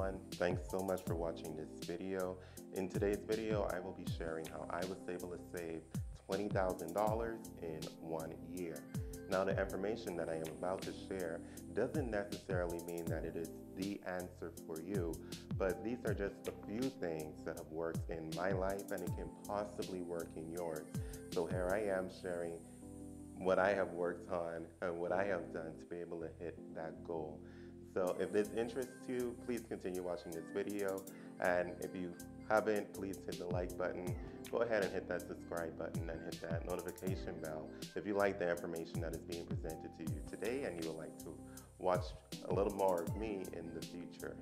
everyone. Thanks so much for watching this video. In today's video, I will be sharing how I was able to save $20,000 in 1 year. Now, the information that I am about to share doesn't necessarily mean that it is the answer for you, but these are just a few things that have worked in my life and it can possibly work in yours. So here I am sharing what I have worked on and what I have done to be able to hit that goal. So if this interests you, please continue watching this video. And if you haven't, please hit the like button. Go ahead and hit that subscribe button and hit that notification bell if you like the information that is being presented to you today and you would like to watch a little more of me in the future.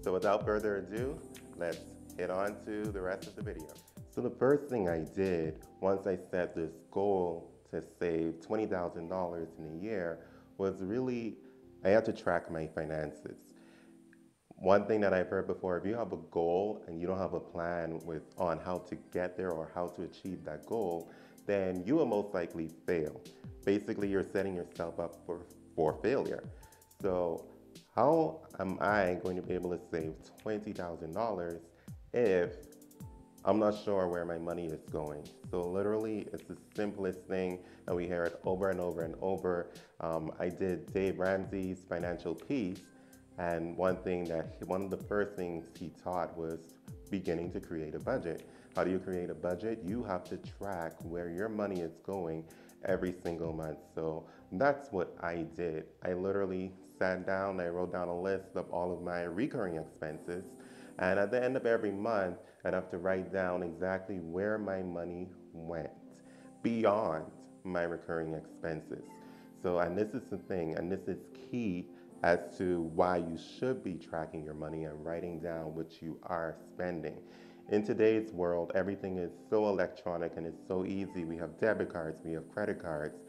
So without further ado, let's head on to the rest of the video. So the first thing I did once I set this goal to save $20,000 in a year was really, I had to track my finances. One thing that I've heard before, if you have a goal and you don't have a plan on how to get there or how to achieve that goal, then you will most likely fail. Basically, you're setting yourself up for failure. So how am I going to be able to save $20,000 if I'm not sure where my money is going? So literally, it's the simplest thing, and we hear it over and over and over. I did Dave Ramsey's Financial Peace, and one of the first things he taught was beginning to create a budget. How do you create a budget? You have to track where your money is going every single month. So that's what I did. I literally sat down, I wrote down a list of all of my recurring expenses, and at the end of every month, I'd have to write down exactly where my money went beyond my recurring expenses. So, and this is the thing, and this is key as to why you should be tracking your money and writing down what you are spending. In today's world, everything is so electronic and it's so easy. We have debit cards, we have credit cards,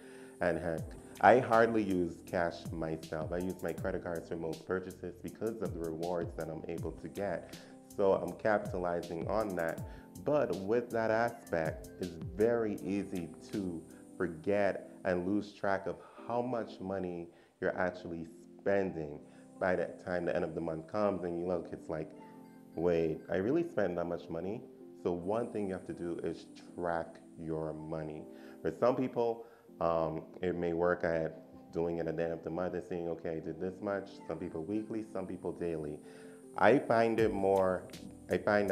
and heck, I hardly use cash myself. I use my credit cards for most purchases because of the rewards that I'm able to get. So I'm capitalizing on that. But with that aspect, it's very easy to forget and lose track of how much money you're actually spending by the time the end of the month comes and you look, it's like, wait, I really spent that much money? So one thing you have to do is track your money. For some people, it may work at doing it at the end of the month and saying, okay, I did this much. Some people weekly, some people daily. I find that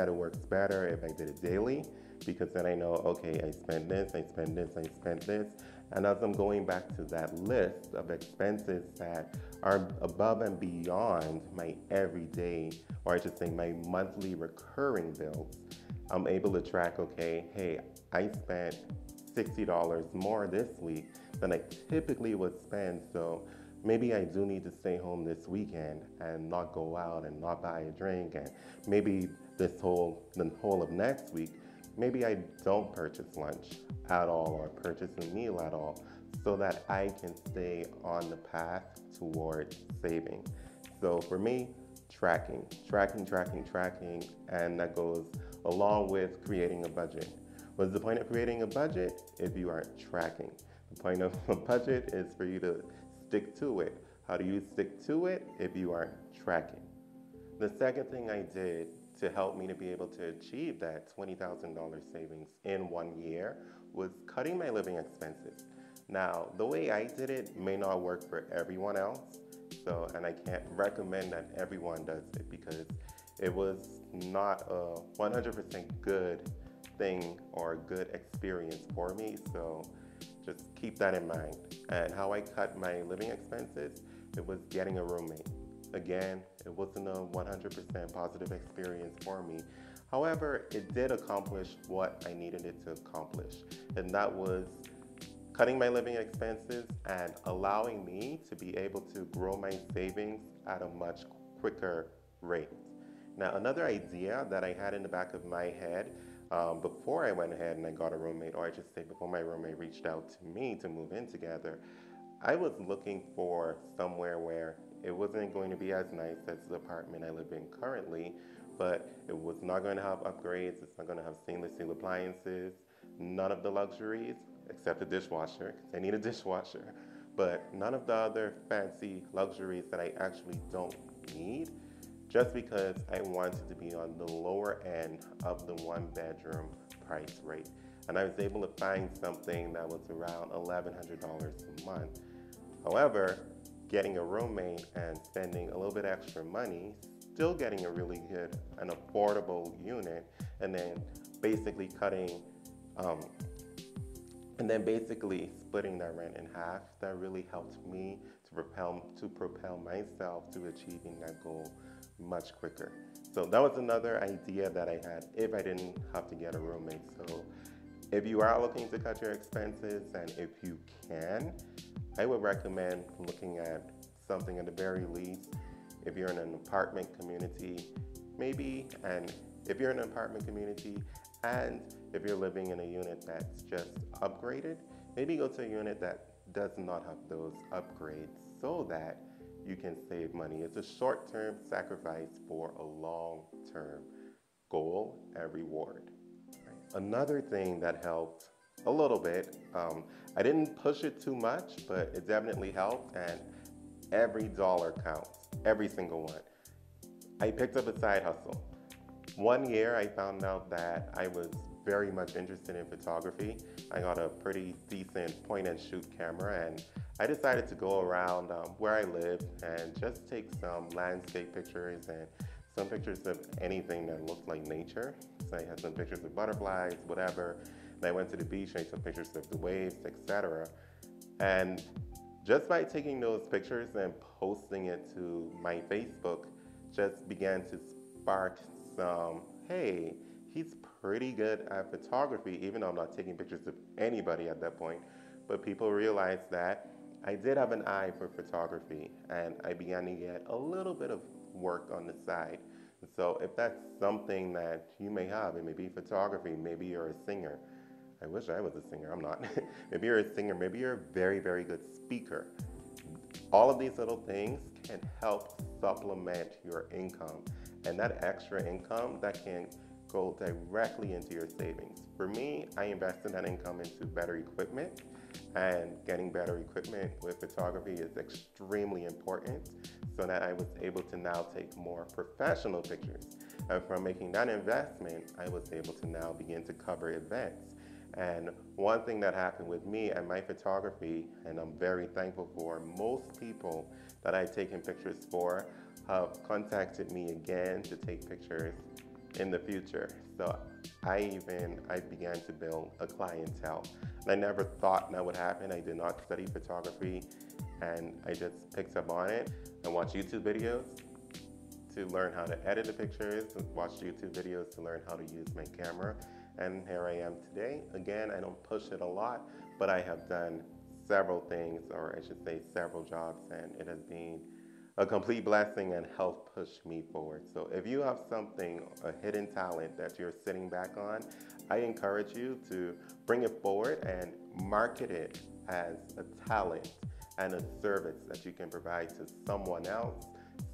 it works better if I did it daily, because then I know, okay, I spent this, I spent this, I spent this. And as I'm going back to that list of expenses that are above and beyond my everyday, or I should say my monthly recurring bills, I'm able to track, okay, hey, I spent $60 more this week than I typically would spend. So maybe I do need to stay home this weekend and not go out and not buy a drink. And maybe the whole of next week, maybe I don't purchase lunch at all or purchase a meal at all, so that I can stay on the path towards saving. So for me, tracking, and that goes along with creating a budget. What's the point of creating a budget if you aren't tracking? The point of a budget is for you to stick to it. How do you stick to it if you aren't tracking? The second thing I did to help me to be able to achieve that $20,000 savings in 1 year was cutting my living expenses. Now, the way I did it may not work for everyone else, and I can't recommend that everyone does it because it was not a 100% good thing or a good experience for me. So just keep that in mind. And how I cut my living expenses, it was getting a roommate. Again, it wasn't a 100% positive experience for me. However, it did accomplish what I needed it to accomplish. And that was cutting my living expenses and allowing me to be able to grow my savings at a much quicker rate. Now, another idea that I had in the back of my head before I went ahead and I got a roommate, or I should say before my roommate reached out to me to move in together, I was looking for somewhere where it wasn't going to be as nice as the apartment I live in currently, but it was not going to have upgrades, it's not going to have stainless steel appliances, none of the luxuries except a dishwasher, because I need a dishwasher, but none of the other fancy luxuries that I actually don't need. just because I wanted to be on the lower end of the 1 bedroom price rate. And I was able to find something that was around $1,100 a month. However, getting a roommate and spending a little bit extra money, still getting a really good and affordable unit, and then basically um, splitting that rent in half, that really helped me to propel myself to achieving that goal much quicker. So that was another idea that I had if I didn't have to get a roommate. So if you are looking to cut your expenses, and if you can, I would recommend looking at something at the very least. If you're in an apartment community, maybe, and if you're in an apartment community and if you're living in a unit that's just upgraded, maybe go to a unit that does not have those upgrades so that you can save money. It's a short-term sacrifice for a long-term goal and reward. Another thing that helped a little bit, I didn't push it too much, but it definitely helped, and every dollar counts, every single one. I picked up a side hustle. One year I found out that I was very much interested in photography. I got a pretty decent point and shoot camera, and I decided to go around where I live and just take some landscape pictures and some pictures of anything that looked like nature. So I had some pictures of butterflies, whatever. And I went to the beach and I took pictures of the waves, etc. And just by taking those pictures and posting it to my Facebook, just began to spark some, hey, he's pretty good at photography, even though I'm not taking pictures of anybody at that point. But people realized that I did have an eye for photography, and I began to get a little bit of work on the side. So if that's something that you may have, it may be photography, maybe you're a singer. I wish I was a singer, I'm not. Maybe you're a singer, maybe you're a very, very good speaker. All of these little things can help supplement your income. And that extra income, that can go directly into your savings. For me, I invested that income into better equipment, and getting better equipment with photography is extremely important, so that I was able to now take more professional pictures. And from making that investment, I was able to now begin to cover events. And one thing that happened with me and my photography, and I'm very thankful for, most people that I've taken pictures for have contacted me again to take pictures in the future. So I began to build a clientele. And I never thought that would happen. I did not study photography, and I just picked up on it and watched YouTube videos to learn how to edit the pictures, and watched YouTube videos to learn how to use my camera. And here I am today. Again, I don't push it a lot, but I have done several things, or I should say several jobs, and it has been a complete blessing and helped push me forward. So if you have something, a hidden talent that you're sitting back on, I encourage you to bring it forward and market it as a talent and a service that you can provide to someone else,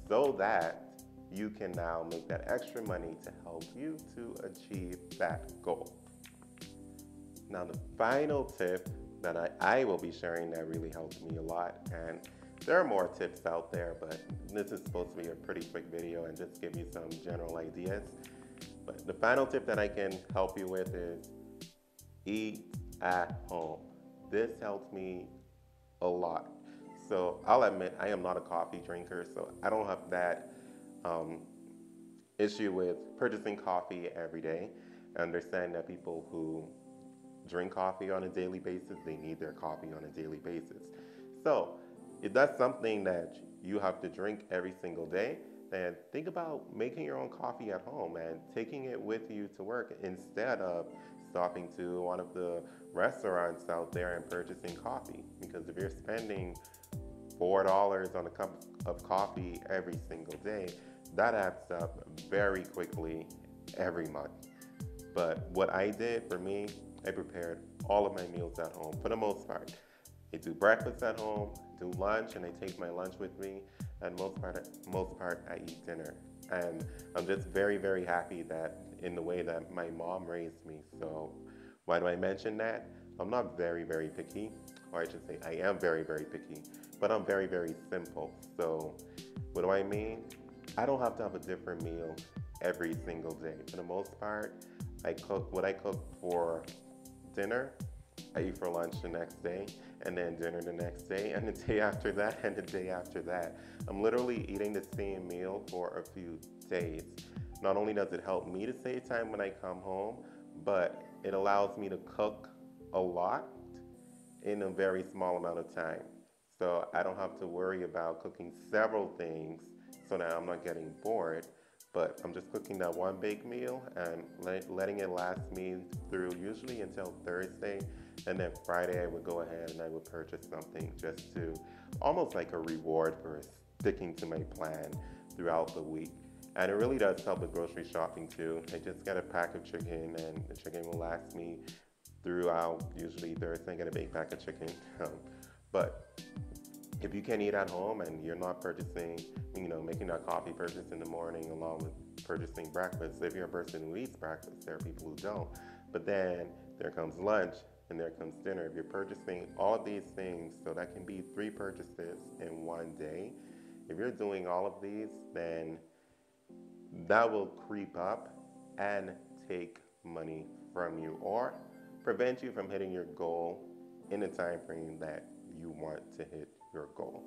so that you can now make that extra money to help you to achieve that goal. Now, the final tip that I will be sharing that really helps me a lot, and there are more tips out there, but this is supposed to be a pretty quick video and just give you some general ideas. But the final tip that I can help you with is eat at home. This helps me a lot. So I'll admit, I am not a coffee drinker, so I don't have that issue with purchasing coffee every day. I understand that people who drink coffee on a daily basis, they need their coffee on a daily basis. So if that's something that you have to drink every single day, then think about making your own coffee at home and taking it with you to work, instead of stopping to one of the restaurants out there and purchasing coffee. Because if you're spending $4 on a cup of coffee every single day, that adds up very quickly every month. But what I did, for me, I prepared all of my meals at home for the most part. I do breakfast at home, do lunch, and I take my lunch with me, and most part I eat dinner. And I'm just very, very happy that in the way that my mom raised me. So why do I mention that? I'm not very, very picky, or I should say I am very, very picky, but I'm very, very simple. So what do I mean? I don't have to have a different meal every single day. For the most part, I cook what I cook for dinner, I eat for lunch the next day, and then dinner the next day, and the day after that, and the day after that. I'm literally eating the same meal for a few days. Not only does it help me to save time when I come home, but it allows me to cook a lot in a very small amount of time. So I don't have to worry about cooking several things so that I'm not getting bored, but I'm just cooking that one big meal and letting it last me through usually until Thursday. And then Friday I would go ahead and I would purchase something just to almost like a reward for sticking to my plan throughout the week. And it really does help with grocery shopping too. I just get a pack of chicken and the chicken will last me throughout usually Thursday. I get a big pack of chicken. But if you can eat at home and you're not purchasing, making that coffee purchase in the morning along with purchasing breakfast. If you're a person who eats breakfast, there are people who don't. But then there comes lunch and there comes dinner. If you're purchasing all of these things, so that can be 3 purchases in one day. If you're doing all of these, then that will creep up and take money from you or prevent you from hitting your goal in the time frame that you want to hit your goal.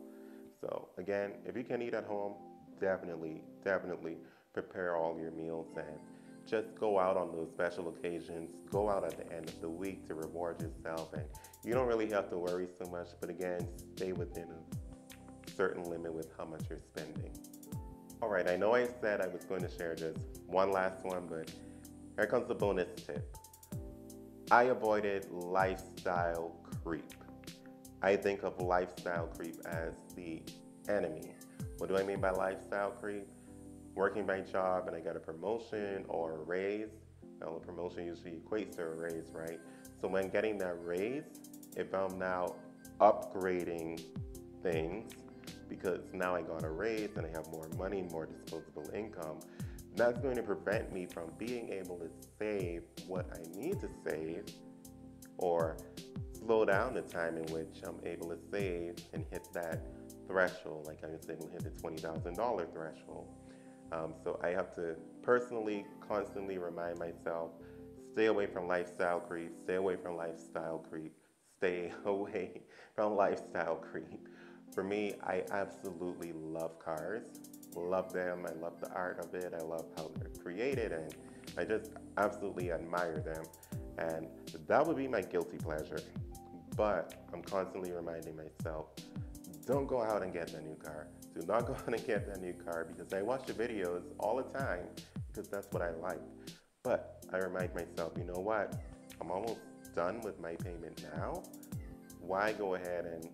So again, if you can eat at home, definitely prepare all your meals and just go out on those special occasions. Go out at the end of the week to reward yourself, and you don't really have to worry so much, but again, stay within a certain limit with how much you're spending. All right, I know I said I was going to share just one last one, but here comes the bonus tip. I avoided lifestyle creep. I think of lifestyle creep as the enemy. What do I mean by lifestyle creep? Working my job and I got a promotion or a raise. Well, a promotion usually equates to a raise, right? So when getting that raise, if I'm now upgrading things because now I got a raise and I have more money, more disposable income, that's going to prevent me from being able to save what I need to save or slow down the time in which I'm able to save and hit that threshold, like I was able to hit the $20,000 threshold. So I have to personally constantly remind myself, stay away from lifestyle creep, stay away from lifestyle creep, stay away from lifestyle creep. For me, I absolutely love cars, love them, I love the art of it, I love how they're created, and I just absolutely admire them. And that would be my guilty pleasure. But I'm constantly reminding myself, don't go out and get that new car. Do not go out and get that new car because I watch the videos all the time because that's what I like. But I remind myself, you know what? I'm almost done with my payment now. Why go ahead and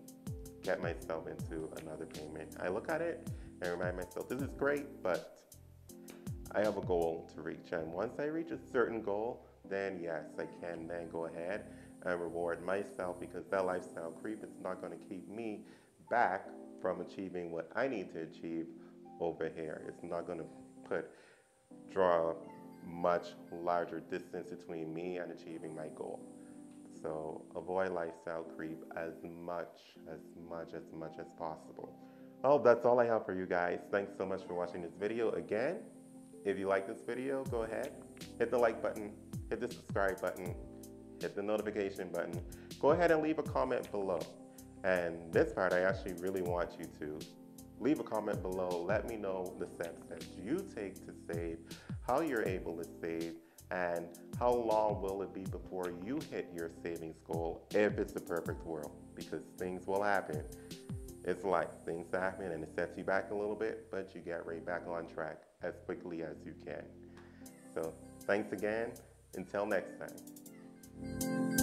get myself into another payment? I look at it and remind myself, this is great, but I have a goal to reach. And once I reach a certain goal, then yes, I can then go ahead and reward myself because that lifestyle creep is not going to keep me back from achieving what I need to achieve over here. It's not going to draw a much larger distance between me and achieving my goal. So avoid lifestyle creep as much as possible. Well, that's all I have for you guys. Thanks so much for watching this video. Again, if you like this video, go ahead, hit the like button, hit the subscribe button, hit the notification button. Go ahead and leave a comment below. And this part, I actually really want you to leave a comment below. Let me know the steps that you take to save, how you're able to save, and how long will it be before you hit your savings goal if it's the perfect world, because things will happen. It's life. Things happen and it sets you back a little bit, but you get right back on track as quickly as you can. So thanks again. Until next time.